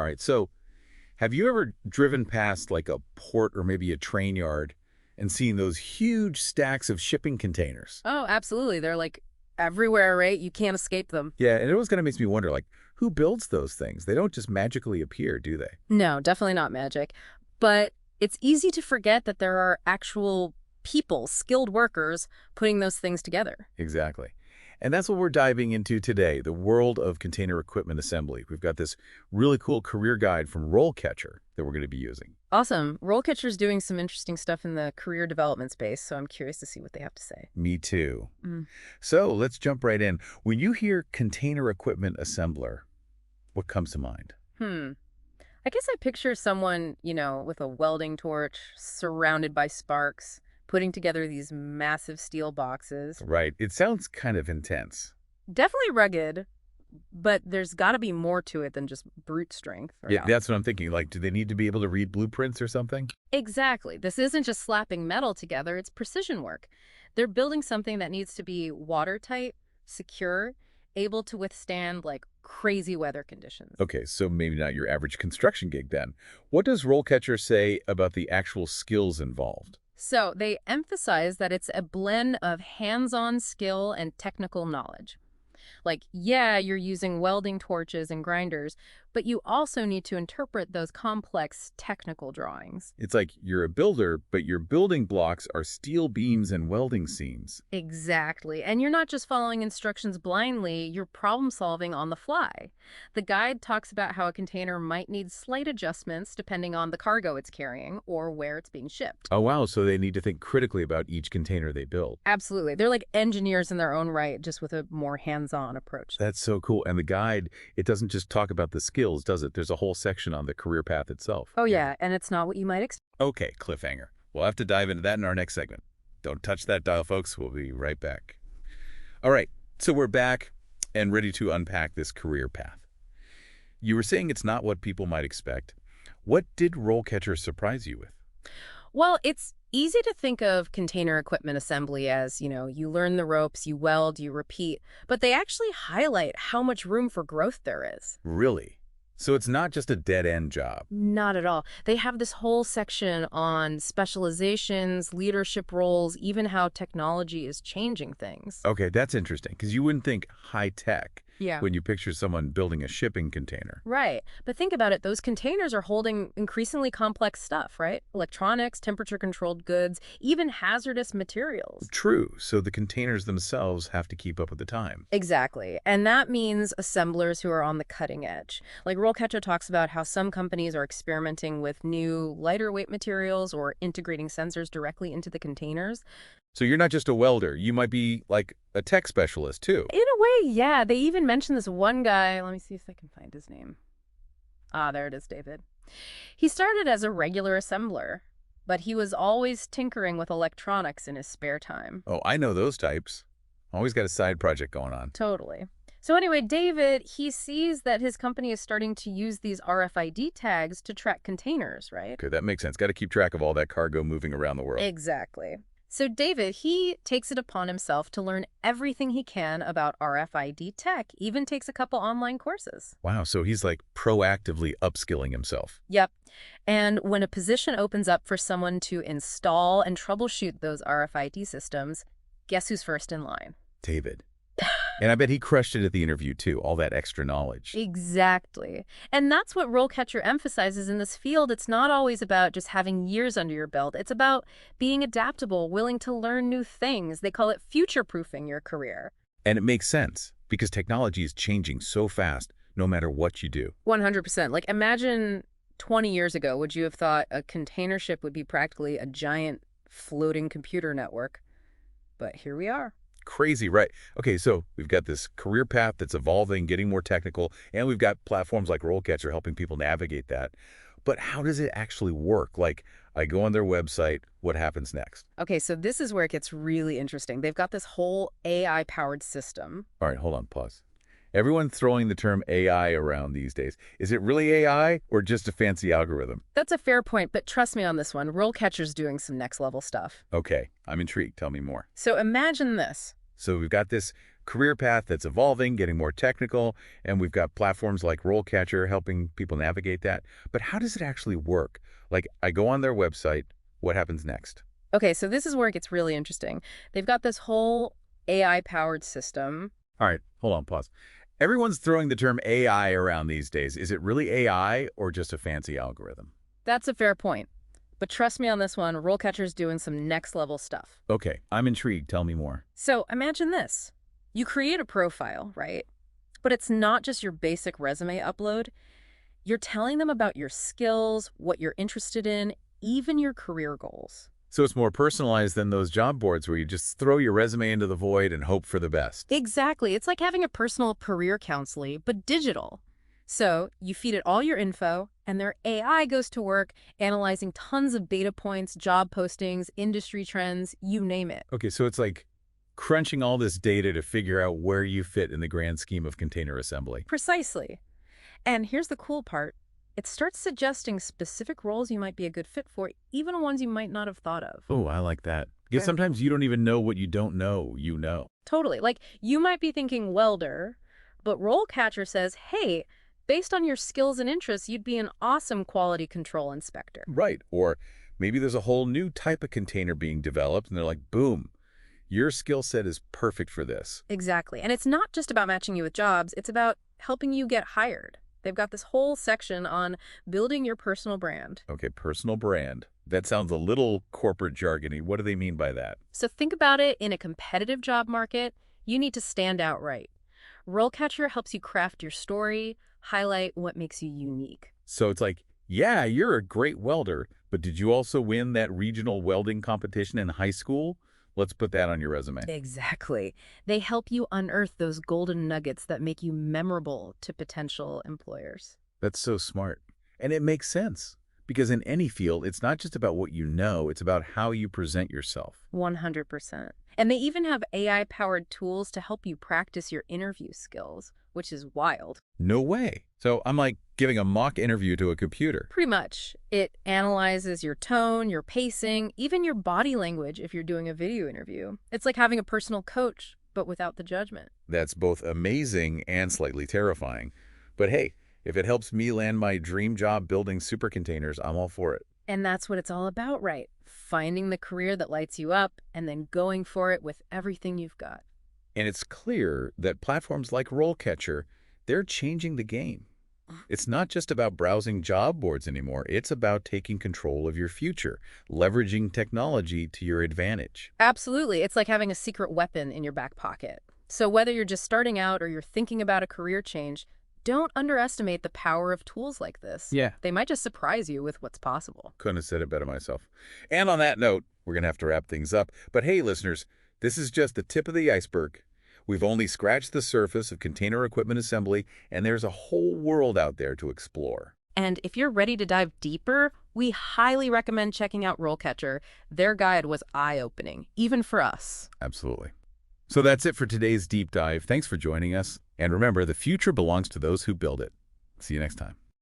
All right. So have you ever driven past like a port or maybe a train yard and seen those huge stacks of shipping containers? Oh, absolutely. They're like everywhere, right? You can't escape them. Yeah, and it always kind of makes me wonder, like, who builds those things? They don't just magically appear, do they? No, definitely not magic. But it's easy to forget that there are actual people, skilled workers, putting those things together. Exactly. And that's what we're diving into today, the world of container equipment assembly. We've got this really cool career guide from RoleCatcher that we're going to be using. Awesome. RoleCatcher's doing some interesting stuff in the career development space, so I'm curious to see what they have to say. Me too. Mm. So let's jump right in. When you hear container equipment assembler, what comes to mind? I guess I picture someone, with a welding torch, surrounded by sparks, putting together these massive steel boxes. Right. It sounds kind of intense. Definitely rugged, but there's got to be more to it than just brute strength. Yeah, that's what I'm thinking. Like, do they need to be able to read blueprints or something? Exactly. This isn't just slapping metal together, it's precision work. They're building something that needs to be watertight, secure, able to withstand, like, crazy weather conditions. Okay, so maybe not your average construction gig then. What does RoleCatcher say about the actual skills involved? So they emphasize that it's a blend of hands-on skill and technical knowledge. Like, yeah, you're using welding torches and grinders, but you also need to interpret those complex technical drawings. It's like you're a builder, but your building blocks are steel beams and welding seams. Exactly. And you're not just following instructions blindly, you're problem solving on the fly. The guide talks about how a container might need slight adjustments depending on the cargo it's carrying or where it's being shipped. Oh, wow, so they need to think critically about each container they build. Absolutely. They're like engineers in their own right, just with a more hands-on approach. That's so cool. And the guide, it doesn't just talk about the skills, does it? There's a whole section on the career path itself. Oh, yeah, and it's not what you might expect. Okay, cliffhanger. We'll have to dive into that in our next segment. Don't touch that dial, folks. We'll be right back. All right, so we're back and ready to unpack this career path. You were saying it's not what people might expect. What did RoleCatcher surprise you with? Well, it's easy to think of container equipment assembly as, you learn the ropes, you weld, you repeat, but they actually highlight how much room for growth there is. Really? So it's not just a dead-end job? Not at all. They have this whole section on specializations, leadership roles, even how technology is changing things. Okay, that's interesting, because you wouldn't think high-tech Yeah. when you picture someone building a shipping container. Right. But think about it. Those containers are holding increasingly complex stuff, right? Electronics, temperature-controlled goods, even hazardous materials. True. So the containers themselves have to keep up with the time. Exactly. And that means assemblers who are on the cutting edge. Like RoleCatcher talks about how some companies are experimenting with new, lighter weight materials or integrating sensors directly into the containers. So you're not just a welder. You might be like a tech specialist, too. In a way, yeah. They even mentioned this one guy. Let me see if I can find his name. Ah, there it is, David. He started as a regular assembler, but he was always tinkering with electronics in his spare time. Oh, I know those types. Always got a side project going on. Totally. So anyway, David, he sees that his company is starting to use these RFID tags to track containers, right? Okay, that makes sense. Got to keep track of all that cargo moving around the world. Exactly. So David, he takes it upon himself to learn everything he can about RFID tech, even takes a couple online courses. Wow, so he's like proactively upskilling himself. Yep. And when a position opens up for someone to install and troubleshoot those RFID systems, guess who's first in line? David. And I bet he crushed it at the interview, too, all that extra knowledge. Exactly. And that's what RoleCatcher emphasizes in this field. It's not always about just having years under your belt. It's about being adaptable, willing to learn new things. They call it future-proofing your career. And it makes sense, because technology is changing so fast, no matter what you do. 100%. Like, imagine 20 years ago, would you have thought a container ship would be practically a giant floating computer network? But here we are. Crazy, right? Okay, so we've got this career path that's evolving, getting more technical, and we've got platforms like RoleCatcher helping people navigate that. But how does it actually work? Like, I go on their website, what happens next? Okay, so this is where it gets really interesting. They've got this whole AI-powered system. All right, hold on, pause. Everyone's throwing the term AI around these days. Is it really AI or just a fancy algorithm? That's a fair point, but trust me on this one. RoleCatcher's doing some next-level stuff. Okay, I'm intrigued. Tell me more. So imagine this. So we've got this career path that's evolving, getting more technical, and we've got platforms like RoleCatcher helping people navigate that. But how does it actually work? Like, I go on their website, what happens next? Okay, so this is where it gets really interesting. They've got this whole AI-powered system. All right, hold on, pause. Everyone's throwing the term AI around these days. Is it really AI or just a fancy algorithm? That's a fair point. But trust me on this one, RoleCatcher's doing some next-level stuff. Okay, I'm intrigued. Tell me more. So imagine this. You create a profile, right? But it's not just your basic resume upload. You're telling them about your skills, what you're interested in, even your career goals. So it's more personalized than those job boards where you just throw your resume into the void and hope for the best. Exactly. It's like having a personal career counselor, but digital. So you feed it all your info, and their AI goes to work analyzing tons of data points, job postings, industry trends, you name it. Okay, so it's like crunching all this data to figure out where you fit in the grand scheme of container assembly. Precisely. And here's the cool part. It starts suggesting specific roles you might be a good fit for, even ones you might not have thought of. Oh, I like that. Because Okay. sometimes you don't even know what you don't know, you know. Totally. Like, you might be thinking welder, but RoleCatcher says, hey, based on your skills and interests, you'd be an awesome quality control inspector. Right. Or maybe there's a whole new type of container being developed and they're like, boom, your skill set is perfect for this. Exactly. And it's not just about matching you with jobs, it's about helping you get hired. They've got this whole section on building your personal brand. Okay, personal brand. That sounds a little corporate jargony. What do they mean by that? So think about it, in a competitive job market, you need to stand out right. RoleCatcher helps you craft your story, highlight what makes you unique. So it's like, yeah, you're a great welder, but did you also win that regional welding competition in high school? Let's put that on your resume. Exactly. They help you unearth those golden nuggets that make you memorable to potential employers. That's so smart. And it makes sense. Because in any field, it's not just about what you know, it's about how you present yourself. 100%. And they even have AI-powered tools to help you practice your interview skills, which is wild. No way. So I'm like giving a mock interview to a computer. Pretty much. It analyzes your tone, your pacing, even your body language if you're doing a video interview. It's like having a personal coach, but without the judgment. That's both amazing and slightly terrifying. But hey, if it helps me land my dream job building super containers, I'm all for it. And that's what it's all about, right? Finding the career that lights you up and then going for it with everything you've got. And it's clear that platforms like RoleCatcher, they're changing the game. It's not just about browsing job boards anymore. It's about taking control of your future, leveraging technology to your advantage. Absolutely. It's like having a secret weapon in your back pocket. So whether you're just starting out or you're thinking about a career change, don't underestimate the power of tools like this. Yeah. They might just surprise you with what's possible. Couldn't have said it better myself. And on that note, we're going to have to wrap things up. But hey, listeners, this is just the tip of the iceberg. We've only scratched the surface of container equipment assembly, and there's a whole world out there to explore. And if you're ready to dive deeper, we highly recommend checking out RoleCatcher. Their guide was eye-opening, even for us. Absolutely. So that's it for today's deep dive. Thanks for joining us. And remember, the future belongs to those who build it. See you next time.